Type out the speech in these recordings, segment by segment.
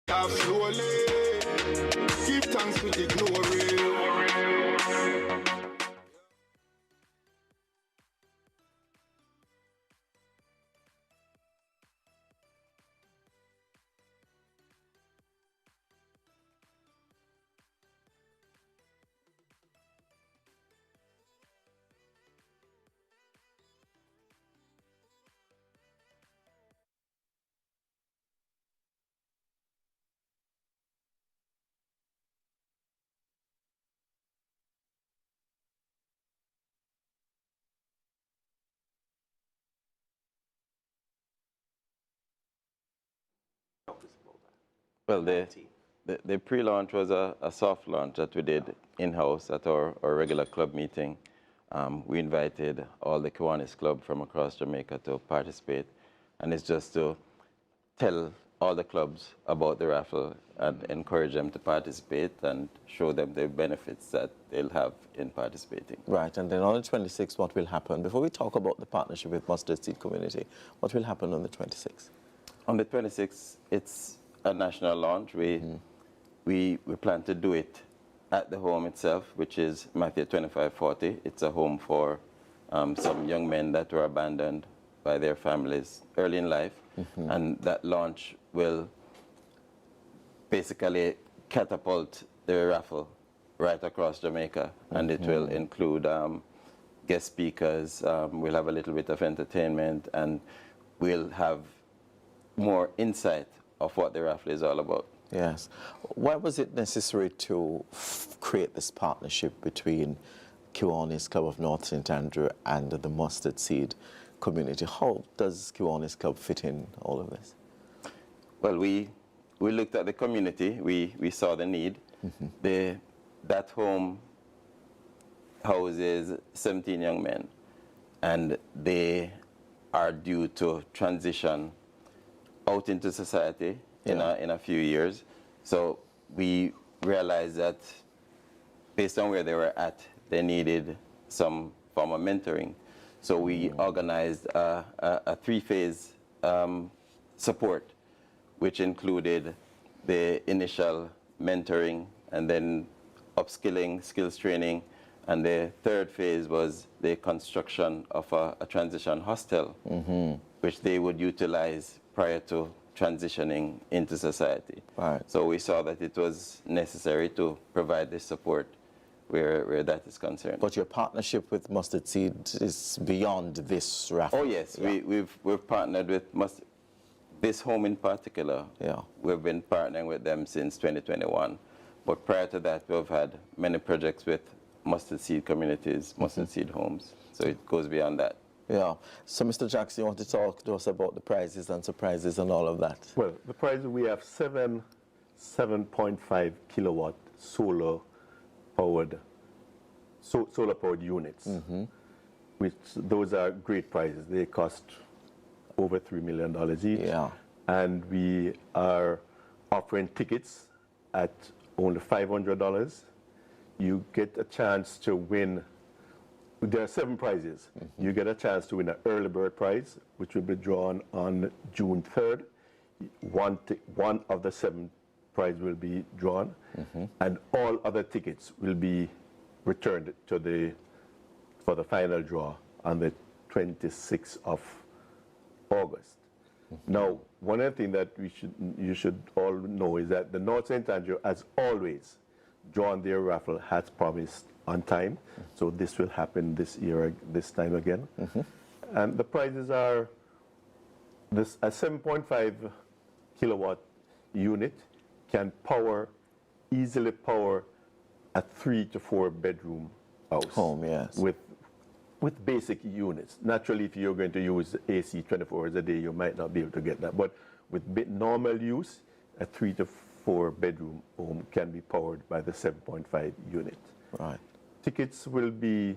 Slowly, give thanks with the glory. Well, the pre-launch was a soft launch that we did in-house at our regular club meeting. We invited all the Kiwanis Club from across Jamaica to participate, and it's just to tell all the clubs about the raffle and encourage them to participate and show them the benefits that they'll have in participating. Right, and then on the 26th, what will happen? Before we talk about the partnership with Mustard Seed Community, what will happen on the 26th? On the 26th, it's a national launch. We plan to do it at the home itself, which is Matthew 2540. It's a home for some young men that were abandoned by their families early in life. And that launch will basically catapult the raffle right across Jamaica. And it will include guest speakers. We'll have a little bit of entertainment, and we'll have more insight of what the raffle is all about. Yes. Why was it necessary to create this partnership between Kiwanis Club of North St. Andrew and the Mustard Seed Community? How does Kiwanis Club fit in all of this? Well, we looked at the community. We saw the need. That home houses 17 young men, and they are due to transition out into society in a few years. So we realized that based on where they were at, they needed some form of mentoring. So we organized a three-phase support, which included the initial mentoring and then upskilling, skills training, and the third phase was the construction of a transition hostel, which they would utilize prior to transitioning into society. Right. So we saw that it was necessary to provide this support where that is concerned. But your partnership with Mustard Seed is beyond this raffle. Oh yes, we've partnered with this home in particular. Yeah. We've been partnering with them since 2021. But prior to that, we've had many projects with Mustard Seed communities, Mustard Seed homes. So it goes beyond that. Yeah. So, Mr. Jackson, you want to talk to us about the prizes and surprises and all of that? Well, the prizes, we have 7.5 kilowatt solar powered units. Which those are great prizes. They cost over $3 million each. Yeah. And we are offering tickets at only $500. You get a chance to win. There are 7 prizes. You get a chance to win an early bird prize, which will be drawn on June 3rd. One of the 7 prizes will be drawn, and all other tickets will be returned to for the final draw on the 26th of August. Now, one of the things that you should all know is that the North St. Andrew has always drawn their raffle as promised on time. So this will happen this year, this time again. And the prizes are a 7.5 kilowatt unit can easily power a 3 to 4 bedroom house. Home, yes. With basic units. Naturally, if you're going to use AC 24 hours a day, you might not be able to get that. But with normal use, a 3 to 4 bedroom home can be powered by the 7.5 unit. Right. Tickets will be,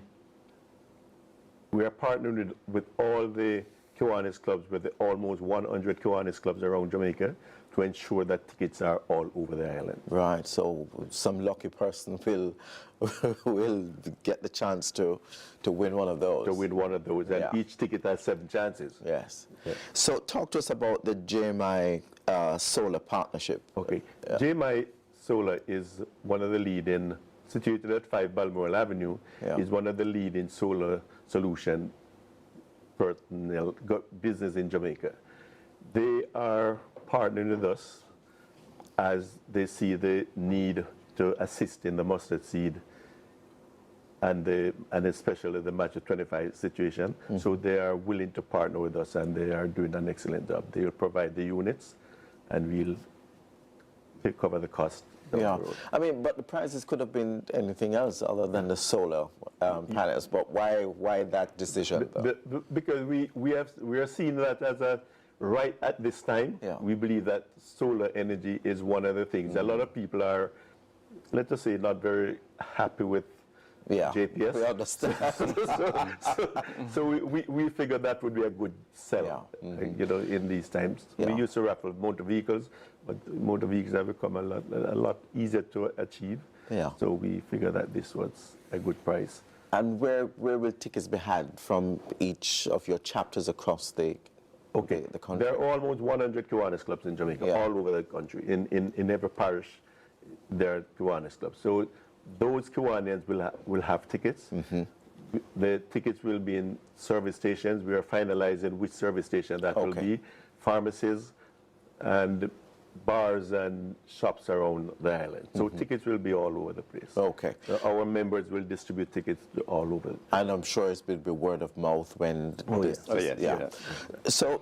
we are partnered with all the Kiwanis clubs, with almost 100 Kiwanis clubs around Jamaica, to ensure that tickets are all over the island. Right, so some lucky person will will get the chance to win one of those. To win one of those, and Yeah. each ticket has 7 chances. Yes. Yeah. So talk to us about the JMI Solar Partnership. Okay. JMI Solar is one of the leading, situated at 5 Balmoral Avenue, Yeah. is one of the leading solar solution business in Jamaica. They are partnering with us as they see the need to assist in the mustard seed and especially the Match of 25 situation. So they are willing to partner with us, and they are doing an excellent job. They will provide the units, and we'll cover the cost down Yeah, the road. I mean, but the prices could have been anything else other than the solar panels. But why that decision? though? Because we are seeing that as a right at this time. Yeah. We believe that solar energy is one of the things. A lot of people are, let us say, not very happy with Yeah, JPS. we understand. So we figured that would be a good sell, Yeah. you know, in these times. Yeah. We used to raffle motor vehicles, but motor vehicles have become a lot easier to achieve. Yeah. So we figured that this was a good price. And where will tickets be had from each of your chapters across the country? There are almost 100 Kiwanis clubs in Jamaica, Yeah. all over the country. In every parish, there are Kiwanis clubs. So those Kiwanians will have tickets. The tickets will be in service stations. We are finalizing which service station that will Okay. be. Pharmacies and bars and shops around the island. So tickets will be all over the place. Okay. Our members will distribute tickets all over. And I'm sure it's will be word of mouth when. yes. Oh, yes, yeah. yeah. So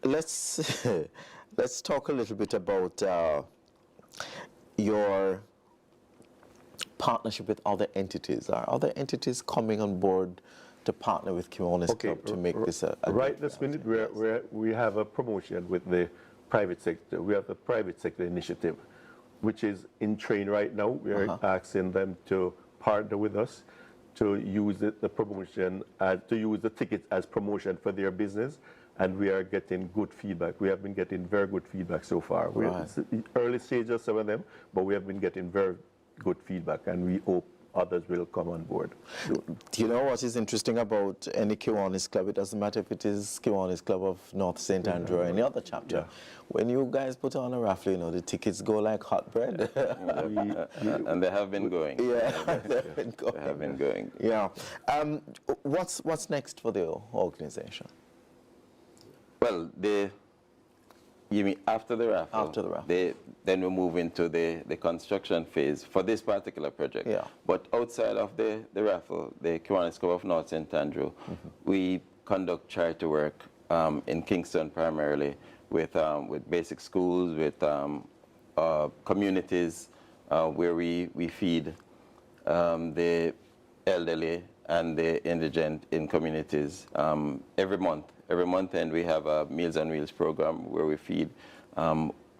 let's let's talk a little bit about your partnership with other entities. Are other entities coming on board to partner with Kiwanis Club to make this a right this minute we have a promotion with the private sector. We have the private sector initiative, which is in train right now. We are asking them to partner with us to use the promotion, to use the tickets as promotion for their business, and we are getting good feedback. We have been getting very good feedback so far. It's early stages, some of them, but we have been getting very good feedback, and we hope others will come on board. Do you know what is interesting about any Kiwanis Club? It doesn't matter if it is Kiwanis Club of North St. Andrew or any other chapter. Yeah. When you guys put on a raffle, you know, the tickets go like hot bread. And they have been going. Yeah, they've been going. They have been going. Yeah. What's next for the organization? Well, you mean after the raffle? After the raffle. Then we move into the construction phase for this particular project. Yeah. But outside of the raffle, the Kiwanis Club of North St. Andrew, we conduct charity work in Kingston primarily with basic schools, with communities where we feed the elderly and the indigent in communities every month. Every month end we have a Meals on Wheels program where we feed.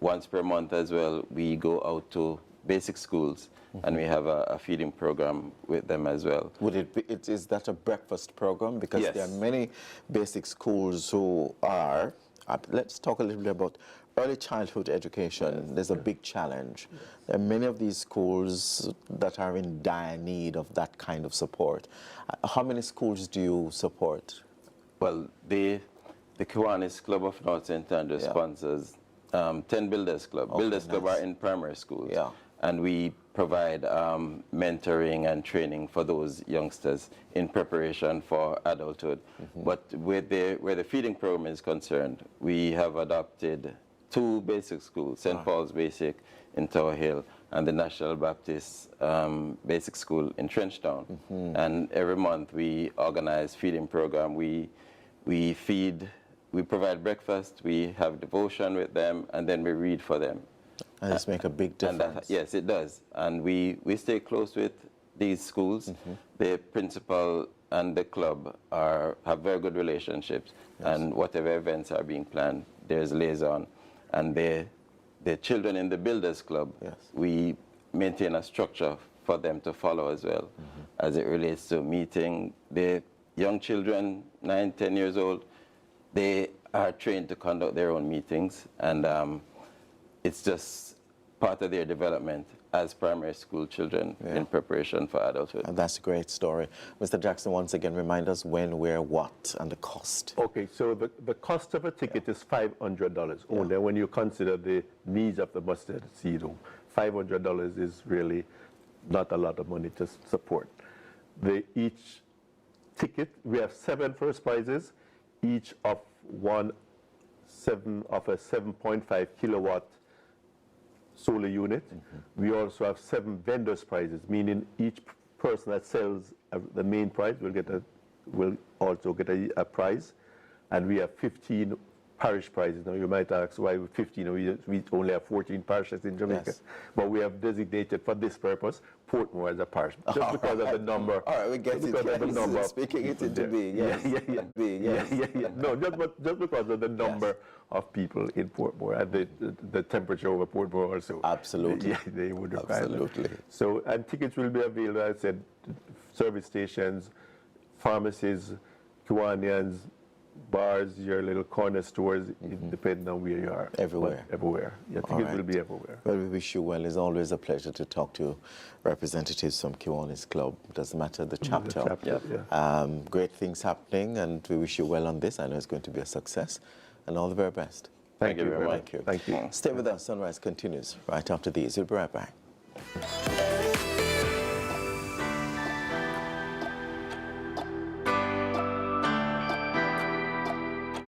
Once per month as well, we go out to basic schools and we have a feeding program with them as well. Would is that a breakfast program? Because Yes. there are many basic schools who are, let's talk a little bit about early childhood education. There's a big challenge. There are many of these schools that are in dire need of that kind of support. How many schools do you support? Well, the Kiwanis Club of North St. Andrew sponsors 10 Builders Club. Builders Club are in primary schools. Yeah. And we provide mentoring and training for those youngsters in preparation for adulthood. But where the feeding program is concerned, we have adopted 2 basic schools, St. Paul's Basic in Tower Hill and the National Baptist Basic School in Trenchtown. And every month we organize feeding program. We feed, we provide breakfast, we have devotion with them, and then we read for them. And it's make a big difference. Yes, it does. And we stay close with these schools. The principal and the club have very good relationships. And whatever events are being planned, there's liaison. And the children in the Builders Club, we maintain a structure for them to follow as well, as it relates to meeting the young children, 9, 10 years old. They are trained to conduct their own meetings, and it's just part of their development as primary school children in preparation for adulthood. And that's a great story. Mr. Jackson, once again, remind us when, where, what, and the cost. Okay, so the cost of a ticket is $500 only. When you consider the needs of the mustard seed home, $500 is really not a lot of money to support. Each ticket, we have 7 first prizes, each of a 7.5 kilowatt solar unit. We also have 7 vendors prizes, meaning each person that sells the main prize will also get a prize. And we have 15 parish prizes. Now you might ask why 15, we only have 14 parishes in Jamaica. Yes. But we have designated for this purpose Portmore as a parish, just because of the number. All right, we get it. Because of the number. Speaking it into being, yes. Yeah. No, just because of the number of people in Portmore and the temperature over Portmore also. Absolutely. They would require that. Absolutely. So, and tickets will be available, as I said, service stations, pharmacies, Kiwanians, bars, your little corner stores, depending on where you are. Everywhere. But everywhere. Yeah, tickets will be everywhere. Well, we wish you well. It's always a pleasure to talk to representatives from Kiwanis Club. Doesn't matter the chapter. Great things happening, and we wish you well on this. I know it's going to be a success, and all the very best. Thank you very much. Thank you. Thank you. Stay with us. Sunrise continues right after these. We'll be right back.